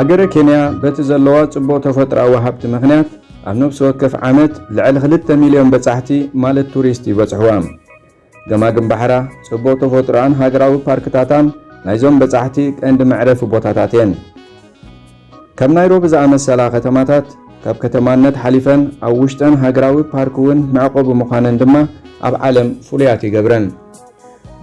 ሃገረ ኬንያ በቲ ዘለዋ ጽቡቕ ተፈጥሮኣዊ ሃብቲ ምኽንያት ኣብ ነፍሲ ወከፍ ዓመት ልዕሊ 2 ሚልዮን በጻሕቲ ማለት ቱሪስት ይበጽሕዋ። ገማግም ባሕራ ጽቡቕ ተፈጥሮኣን ሃገራዊ ፓርክታታን ናይዞም በጻሕቲ ቀንዲ መዕረፊ ቦታታት እየን። ከም ናይሮቢ ዝኣመሰላ ከተማታት ካብ ከተማነት ሓሊፈን ኣብ ውሽጠን ሃገራዊ ፓርክ እውን መዕቆቢ ምዃነን ድማ ኣብ ዓለም ፍሉያት ይገብረን።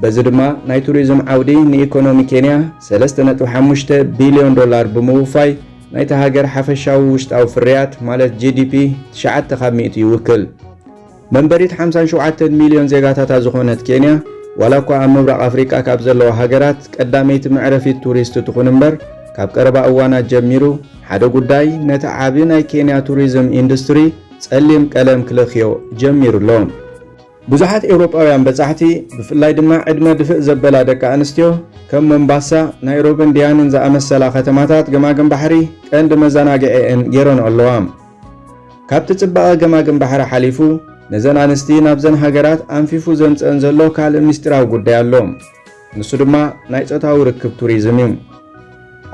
በዚ ድማ ናይ ቱሪዝም ዓውዲ ንኢኮኖሚ ኬንያ 3.5 ቢልዮን ዶላር ብምውፋይ ናይቲ ሃገር ሓፈሻዊ ውሽጣዊ ፍርያት ማለት GDP 9% ይውክል። መንበሪት 57 ሚልዮን ዜጋታት ዝኾነት ኬንያ ዋላ እኳ ኣብ ምብራቕ ኣፍሪቃ ካብ ዘለዋ ሃገራት ቀዳመይቲ መዕረፊት ቱሪስት ትኹን እምበር ካብ ቀረባ እዋናት ጀሚሩ ሓደ ጉዳይ ነቲ ዓቢ ናይ ኬንያ ቱሪዝም ኢንዱስትሪ ጸሊም ቀለም ክለኽዮ ጀሚሩሎ። ብዙሓት ኤውሮጳውያን በጻሕቲ ብፍላይ ድማ ዕድመ ድፍእ ዘበላ ደቂ ኣንስትዮ ከም ሞምባሳ፣ ናይሮቢን ዲያንን ዝኣመሰላ ከተማታት ገማግም ባሕሪ ቀንዲ መዘናግዒአን ገይረን ኣለዋ። ካብቲ ጽባቐ ገማግም ባሕሪ ሓሊፉ ነዘን ኣንስቲ ናብዘን ሃገራት ኣንፊፉ ዘምጽአን ዘሎ ካልእ ምስጢራዊ ጉዳይ ኣሎ። ንሱ ድማ ናይ ጾታዊ ርክብ ቱሪዝም እዩ።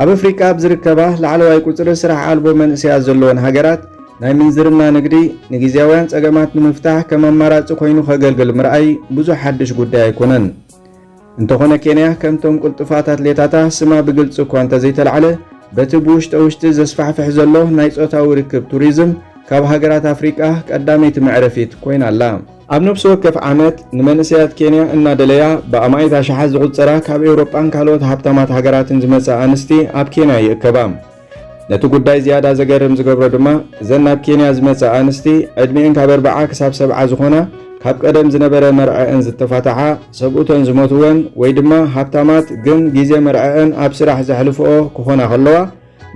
ኣብ ኣፍሪቃ ብዝርከባ ላዕለዋይ ቁጽሪ ስራሕ ኣልቦ መንእሰያት ዘለወን ሃገራት ናይ ምንዝርና ንግዲ ንግዜያውያን ጸገማት ንምፍታሕ ከም ኣማራጺ ኮይኑ ከገልግል ምርኣይ ብዙሕ ሓድሽ ጉዳይ ኣይኮነን። እንተኾነ ኬንያ ከምቶም ቁልጥፋት ኣትሌታታ ስማ ብግልፂ እኳ እንተዘይተላዕለ በቲ ብውሽጢ ዘስፋሕፍሕ ዘሎ ናይ ጾታዊ ርክብ ቱሪዝም ካብ ሃገራት ኣፍሪቃ ቀዳመይቲ መዕረፊት ኮይና ኣላ። ኣብ ነፍሲ ወከፍ ዓመት ንመንእሰያት ኬንያ እናደለያ ብኣማይት ኣሽሓት ዝቝጸራ ካብ ኤውሮጳን ካልኦት ሃብታማት ሃገራትን ዝመጽኣ ኣንስቲ ኣብ ኬንያ ይእከባ። ነቲ ጉዳይ ዝያዳ ዘገርም ዝገብሮ ድማ እዘን ናብ ኬንያ ዝመጽኣ ኣንስቲ ዕድሚአን ካብ 40 ክሳብ 70 ዝኾና ካብ ቀደም ዝነበረ መርዐአን ዝተፋትሓ ሰብኡተን ዝሞትወን ወይ ድማ ሃብታማት ግን ግዜ መርዐአን ኣብ ስራሕ ዘሕልፍኦ ክኾና ከለዋ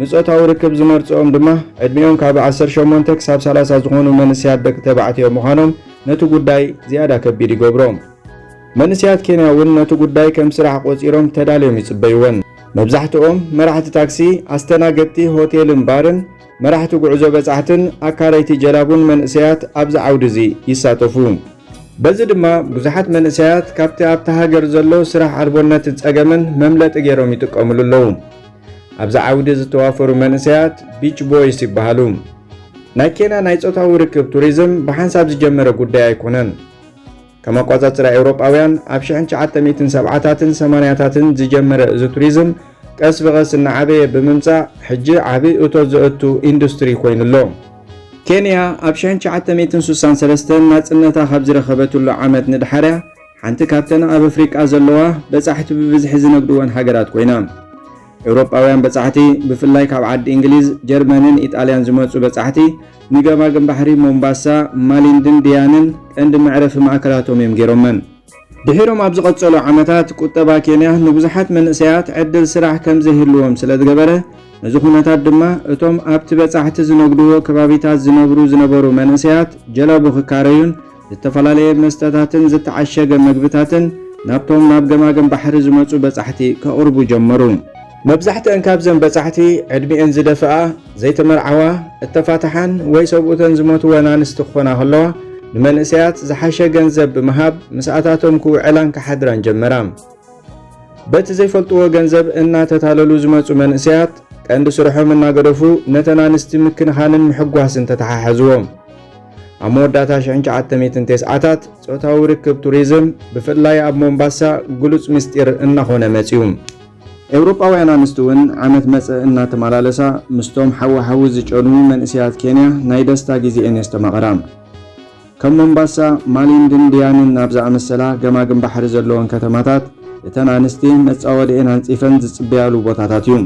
ንጾታዊ ርክብ ዝመርጽኦም ድማ ዕድሚኦም ካብ 18 ክሳብ 30 ዝኾኑ መንእሰያት ደቂ ተባዕትዮ ምዃኖም ነቲ ጉዳይ ዝያዳ ከቢድ ይገብሮም። መንእሰያት ኬንያ እውን ነቲ ጉዳይ ከም ስራሕ ቆፂሮም ተዳልዮም ይጽበይወን። መብዛሕትኦም መራሕቲ ታክሲ፣ ኣስተናገድቲ ሆቴልን ባርን፣ መራሕቲ ጉዕዞ በጻሕትን ኣካለይቲ ጀላቡን መንእሰያት ኣብዚ ዓውዲ እዚ ይሳተፉ። በዚ ድማ ብዙሓት መንእሰያት ካብቲ ኣብቲ ሃገር ዘሎ ስራሕ ኣልቦነት ጸገምን መምለጢ ገይሮም ይጥቀሙሉ ኣለዉ። ኣብዚ ዓውዲ ዝተዋፈሩ መንእሰያት ቢች ቦይስ ይበሃሉ። ናይ ኬንያ ናይ ጾታዊ ርክብ ቱሪዝም ብሓንሳብ ዝጀመረ ጉዳይ ኣይኮነን። ከም ኣቆጻጽራ ኤውሮጳውያን ኣብ 1970ታትን 80ታትን ዝጀመረ እዚ ቱሪዝም ቀስ ብቐስ እናዓበየ ብምምጻእ ሕጂ ዓብይ እቶት ዘእቱ ኢንዱስትሪ ኮይኑሎ። ኬንያ ኣብ 1963 ናጽነታ ካብ ዝረኸበትሉ ዓመት ንድሓርያ ሓንቲ ካብተን ኣብ ኣፍሪቃ ዘለዋ በጻሕቲ ብብዝሒ ዝነግድወን ሃገራት ኮይና ኤውሮጳውያን በጻሕቲ ብፍላይ ካብ ዓዲ እንግሊዝ፣ ጀርመንን ኢጣልያን ዝመጹ በጻሕቲ ንገማግም ባሕሪ ሞምባሳ፣ ማሊንድን ዲያንን ቀንዲ መዕረፊ ማእከላቶም እዮም ገይሮመን። ድሒሮም ኣብ ዝቐጸሉ ዓመታት ቁጠባ ኬንያ ንብዙሓት መንእሰያት ዕድል ስራሕ ከም ዘይህልዎም ስለ ዝገበረ ነዚ ኩነታት ድማ እቶም ኣብቲ በጻሕቲ ዝነግድዎ ከባቢታት ዝነበሩ መንእሰያት ጀላቡ ክካረዩን ዝተፈላለየ መስተታትን ዝተዓሸገ ምግብታትን ናብቶም ናብ ገማግም ባሕሪ ዝመጹ በጻሕቲ ከቕርቡ ጀመሩ። መብዛሕትአን ካብዘን በጻሕቲ ዕድሚአን ዝደፍኣ፣ ዘይተመርዓዋ፣ እተፋትሓን ወይ ሰብኡተን ዝሞትወን ኣንስቲ ክኾና ከለዋ ንመንእሰያት ዝሓሸ ገንዘብ ብምሃብ ምስኣታቶም ክውዕላን ክሓድራን ጀመራ። በቲ ዘይፈልጥዎ ገንዘብ እናተታለሉ ዝመጹ መንእሰያት ቀንዲ ስርሖም እናገደፉ ነተን ኣንስቲ ምክንኻንን ምሕጓስን ተተሓሓዝዎም። ኣብ መወዳእታ 1990ታት ጾታዊ ርክብ ቱሪዝም ብፍላይ ኣብ ሞምባሳ ግሉጽ ምስጢር እናኾነ መጺኡ። ኤውሮጳውያን ኣንስቲ እውን ዓመት መጽእ እናተመላለሳ ምስቶም ሓዊ ዝጨኑ መንእሰያት ኬንያ ናይ ደስታ ግዜአን የስተማቕራ። ከም ሞምባሳ፣ ማሊንድን ዲያንን ናብ ዝኣመሰላ ገማግም ባሕሪ ዘለወን ከተማታት እተን ኣንስቲ መጻወዲአን ኣንጺፈን ዝጽበያሉ ቦታታት እዩ።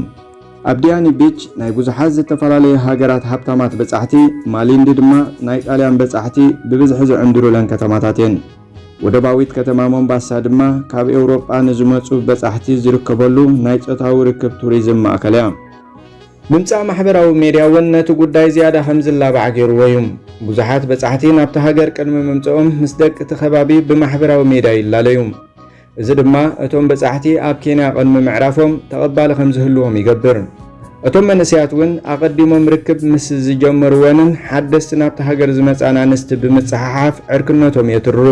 ኣብ ዲያኒ ቢች ናይ ብዙሓት ዝተፈላለየ ሃገራት ሃብታማት በጻሕቲ፣ ማሊንዲ ድማ ናይ ጣልያን በጻሕቲ ብብዝሒ ዝዕንድሩለን ከተማታት እየን። ወደባዊት ከተማ ሞምባሳ ድማ ካብ ኤውሮጳ ንዝመጹ በጻሕቲ ዝርከበሉ ናይ ጾታዊ ርክብ ቱሪዝም ማእከል እያ። ምምጻእ ማሕበራዊ ሚድያ እውን ነቲ ጉዳይ ዝያዳ ከም ዝላባዕ ገይርዎ እዩ። ብዙሓት በጻሕቲ ናብቲ ሃገር ቅድሚ ምምጽኦም ምስ ደቂ እቲ ከባቢ ብማሕበራዊ ሚድያ ይላለዩ። እዚ ድማ እቶም በጻሕቲ ኣብ ኬንያ ቅድሚ ምዕራፎም ተቐባሊ ከም ዝህልዎም ይገብር። እቶም መንእሰያት እውን ኣቐዲሞም ርክብ ምስ ዝጀመርወንን ሓደስቲ ናብቲ ሃገር ዝመጻን ኣንስቲ ብምጽሓሓፍ ዕርክነቶም የትርሩ።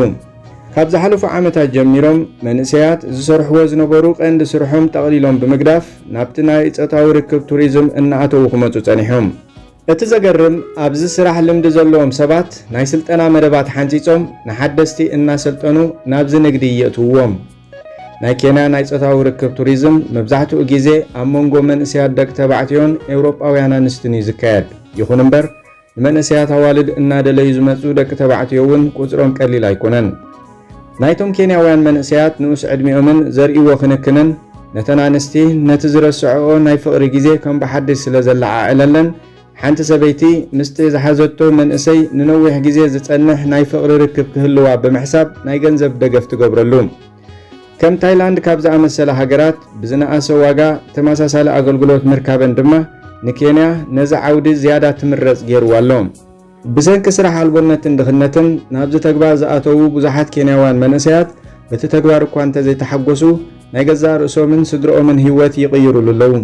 ካብ ዝሓለፉ ዓመታት ጀሚሮም መንእሰያት ዝሰርሕዎ ዝነበሩ ቀንዲ ስርሖም ጠቕሊሎም ብምግዳፍ ናብቲ ናይ ጾታዊ ርክብ ቱሪዝም እናኣተዉ ክመፁ ጸኒሖም። እቲ ዘገርም ኣብዚ ስራሕ ልምዲ ዘለዎም ሰባት ናይ ስልጠና መደባት ሓንፂጾም ንሓደስቲ እናሰልጠኑ ናብዚ ንግዲ ይእትውዎም። ናይ ኬንያ ናይ ጾታዊ ርክብ ቱሪዝም መብዛሕትኡ ግዜ ኣብ መንጎ መንእሰያት ደቂ ተባዕትዮን ኤውሮጳውያን ኣንስትን እዩ ዝካየድ። ይኹን እምበር ንመንእሰያት ኣዋልድ እናደለዩ ዝመፁ ደቂ ተባዕትዮ እውን ቁፅሮም ቀሊል ኣይኮነን። ናይቶም ኬንያውያን መንእሰያት ንኡስ ዕድሚኦምን ዘርእይዎ ክንክንን ነተን ኣንስቲ ነቲ ዝረስዐኦ ናይ ፍቕሪ ግዜ ከም ብሓድሽ ስለ ዘለዓዕለለን ሓንቲ ሰበይቲ ምስቲ ዝሓዘቶ መንእሰይ ንነዊሕ ግዜ ዝጸንሕ ናይ ፍቕሪ ርክብ ክህልዋ ብምሕሳብ ናይ ገንዘብ ደገፍ ትገብረሉ። ከም ታይላንድ ካብ ዝኣመሰለ ሃገራት ብዝነኣሰ ዋጋ ተመሳሳሊ ኣገልግሎት ምርካበን ድማ ንኬንያ ነዚ ዓውዲ ዝያዳ ትምረጽ ገይርዋ ኣሎ። ብሰንኪ ስራሕ ኣልቦነትን ድኽነትን ናብዚ ተግባር ዝኣተዉ ብዙሓት ኬንያውያን መንእሰያት በቲ ተግባር እኳ እንተዘይተሓጐሱ ናይ ገዛ ርእሶምን ስድሮኦምን ህይወት ይቕይሩሉ ኣለዉ።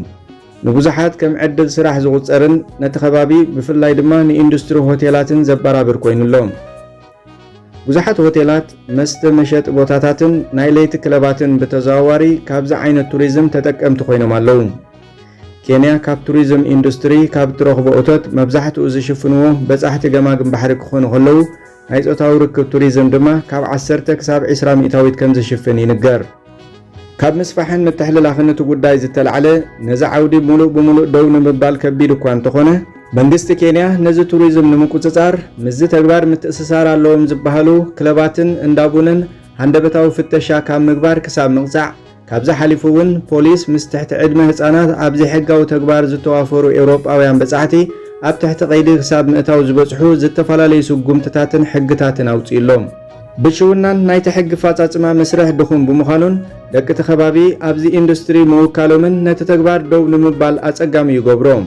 ንብዙሓት ከም ዕድል ስራሕ ዝቝጸርን ነቲ ከባቢ ብፍላይ ድማ ንኢንዱስትሪ ሆቴላትን ዘበራብር ኮይኑሎም። ብዙሓት ሆቴላት መስተ መሸጢ ቦታታትን ናይ ለይቲ ክለባትን ብተዘዋዋሪ ካብዚ ዓይነት ቱሪዝም ተጠቀምቲ ኮይኖም ኣለዉ። ኬንያ ካብ ቱሪዝም ኢንዱስትሪ ካብ ትረኽቦ እቶት መብዛሕትኡ ዝሽፍንዎ በጻሕቲ ገማግም ባሕሪ ክኾኑ ከለዉ ናይ ጾታዊ ርክብ ቱሪዝም ድማ ካብ 10 ክሳብ 20 ሚእታዊት ከም ዝሽፍን ይንገር። ካብ ምስፋሕን ምትሕልላኽን እቲ ጉዳይ ዝተለዓለ ነዚ ዓውዲ ሙሉእ ብምሉእ ደው ንምባል ከቢድ እኳ እንተኾነ መንግስቲ ኬንያ ነዚ ቱሪዝም ንምቁፅጻር ምዝ ተግባር ምትእስሳር ኣለዎም ዝበሃሉ ክለባትን እንዳቡንን ሃንደበታዊ ፍተሻ ካብ ምግባር ክሳብ ምቕጻዕ ካብዚ ሓሊፉ እውን ፖሊስ ምስ ትሕቲ ዕድመ ህፃናት ኣብዚ ሕጋዊ ተግባር ዝተዋፈሩ ኤውሮጳውያን በጻሕቲ ኣብ ትሕቲ ቀይዲ ክሳብ ምእታው ዝበጽሑ ዝተፈላለዩ ስጉምትታትን ሕግታትን ኣውፂኢሎም። ብሽውናን ናይቲ ሕጊ ፋጻጽማ መስርሕ ድኹም ብምዃኑን ደቂ እቲ ከባቢ ኣብዚ ኢንዱስትሪ ምውካሎምን ነቲ ተግባር ደው ንምባል ኣጸጋሚ ይገብሮም።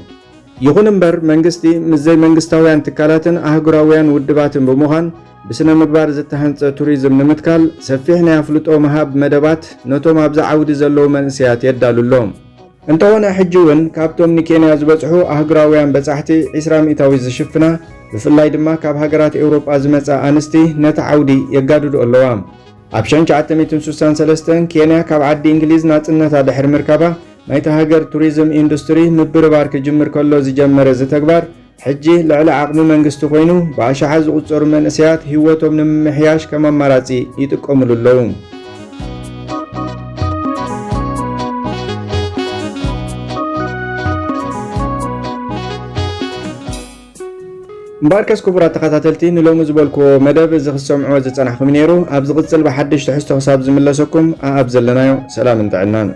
ይኹን እምበር መንግስቲ ምስ ዘይመንግስታውያን ትካላትን ኣህጉራውያን ውድባትን ብምዃን ብስነ ምግባር ዝተሃንጸ ቱሪዝም ንምትካል ሰፊሕ ናይ ኣፍልጦ መሃብ መደባት ነቶም ኣብዚ ዓውዲ ዘለዉ መንእሰያት የዳሉሎም። እንተኾነ ሕጂ እውን ካብቶም ንኬንያ ዝበጽሑ ኣህጉራውያን በጻሕቲ 20 ሚእታዊት ዝሽፍና ብፍላይ ድማ ካብ ሃገራት ኤውሮጳ ዝመጻ ኣንስቲ ነቲ ዓውዲ የጋድዱ ኣለዋ። ኣብ 1963 ኬንያ ካብ ዓዲ እንግሊዝ ናጽነታ ድሕሪ ምርካባ ናይቲ ሃገር ቱሪዝም ኢንዱስትሪ ምብርባር ክጅምር ከሎ ዝጀመረ እዚ ተግባር ሕጂ ልዕሊ ዓቕሚ መንግስቲ ኮይኑ ብኣሽሓት ዝቝጸሩ መንእሰያት ህይወቶም ንምምሕያሽ ከም ኣማራጺ ይጥቀሙሉ ኣለዉ። እምበኣርከስ ክቡራት ተኸታተልቲ ንሎሚ ዝበልክዎ መደብ እዚ ክሰምዕዎ ዝጸናሕኩም ነይሩ። ኣብ ዝቕጽል ብሓድሽ ትሕዝቶ ክሳብ ዝምለሰኩም ኣብ ዘለናዮ ሰላም እንጥዕናን